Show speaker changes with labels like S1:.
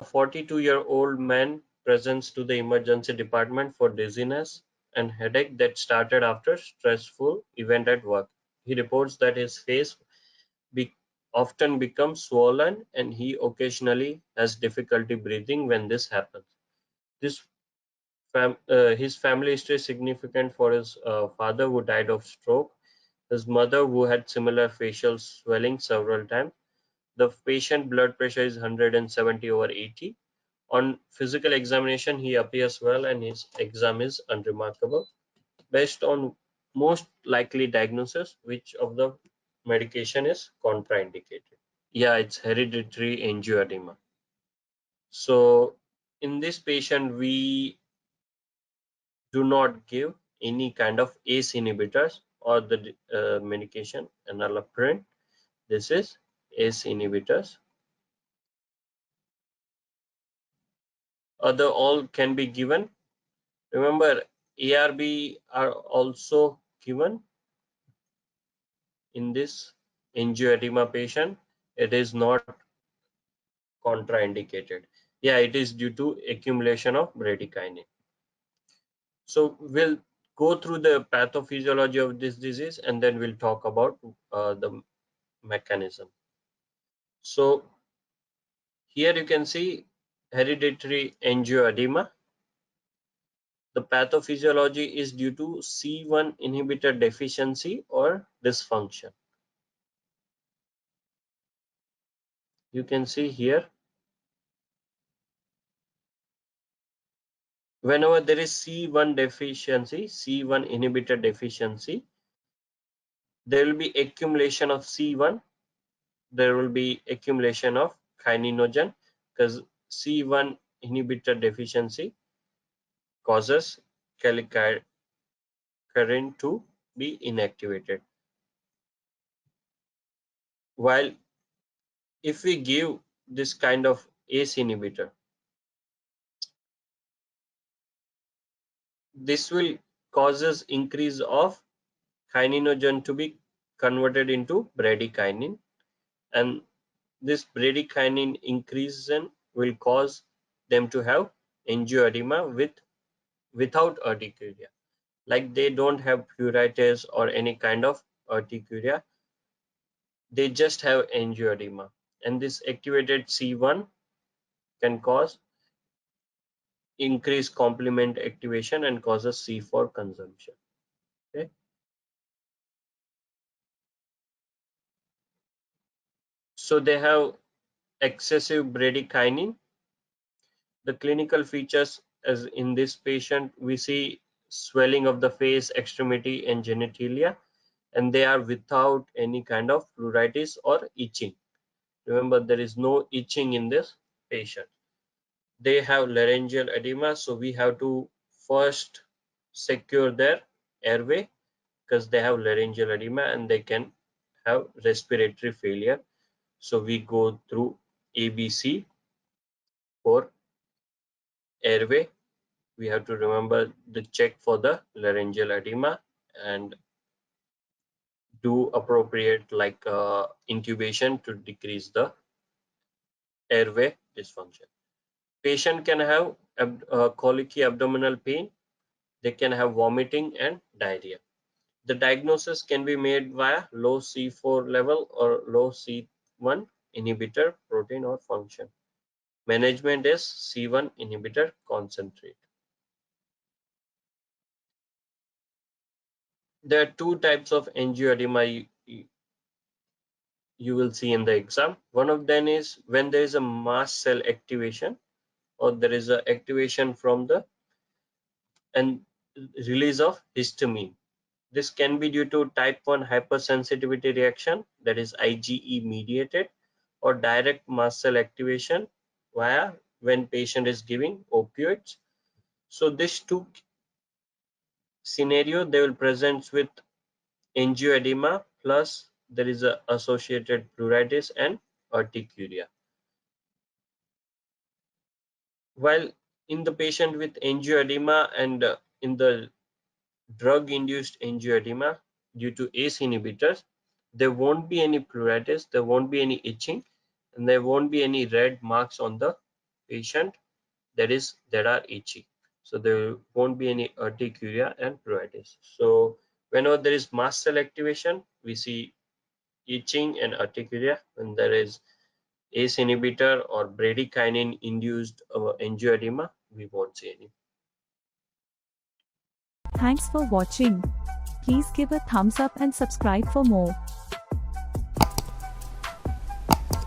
S1: 42-year-old man presents to the emergency department for dizziness and headache that started after stressful event at work. He reports that his face be often becomes swollen and he occasionally has difficulty breathing when this happens. This his family history is significant for his father who died of stroke, his mother who had similar facial swelling several times. The patient blood pressure is 170/80. On physical examination, he appears well and his exam is unremarkable. Based on most likely diagnosis, which of the medication is contraindicated? Yeah, it's hereditary angioedema. So in this patient, we do not give any kind of ACE inhibitors or the medication enalapril. This is ACE inhibitors. Other all can be given. Remember, ARB are also given in this angioedema patient. It is not contraindicated. Yeah, it is due to accumulation of bradykinin. So we'll go through the pathophysiology of this disease and then we'll talk about the mechanism. So here you can see hereditary angioedema. The pathophysiology is due to C1 inhibitor deficiency or dysfunction. You can see here, whenever there is C1 deficiency, C1 inhibitor deficiency, there will be accumulation of C1, there will be accumulation of kininogen, because C1 inhibitor deficiency causes kallikrein to be inactivated. While if we give this kind of ACE inhibitor, this will causes increase of kininogen to be converted into bradykinin, and this bradykinin increase will cause them to have angioedema without urticaria. Like they don't have pruritus or any kind of urticaria, they just have angioedema, and this activated C1 can cause increased complement activation and causes C4 consumption. Okay. So they have excessive bradykinin. The clinical features, as in this patient, we see swelling of the face, extremity and genitalia, and they are without any kind of pruritus or itching. Remember, there is no itching in this patient. They have laryngeal edema, so we have to first secure their airway because they have laryngeal edema and they can have respiratory failure. So we go through ABC for airway. We have to remember the check for the laryngeal edema and do appropriate like intubation to decrease the airway dysfunction. Patient can have colicky abdominal pain. They can have vomiting and diarrhea. The diagnosis can be made via low C4 level or low C1 inhibitor protein or function. Management is C1 inhibitor concentrate. There are two types of angioedema you will see in the exam. One of them is when there is a mast cell activation or there is a activation from the and release of histamine. This can be due to type 1 hypersensitivity reaction, that is IgE mediated, or direct mast cell activation via when patient is giving opioids. So these two scenario, they will present with angioedema plus there is a associated pruritus and urticaria. While in the patient with angioedema and in the drug-induced angioedema due to ACE inhibitors, there won't be any pruritus, there won't be any itching, and there won't be any red marks on the patient that are itchy. So there won't be any urticaria and pruritus. So whenever there is mast cell activation, we see itching and urticaria. When there is ACE inhibitor or bradykinin induced angioedema, we won't see any.
S2: Thanks for watching. Please give a thumbs up and subscribe for more.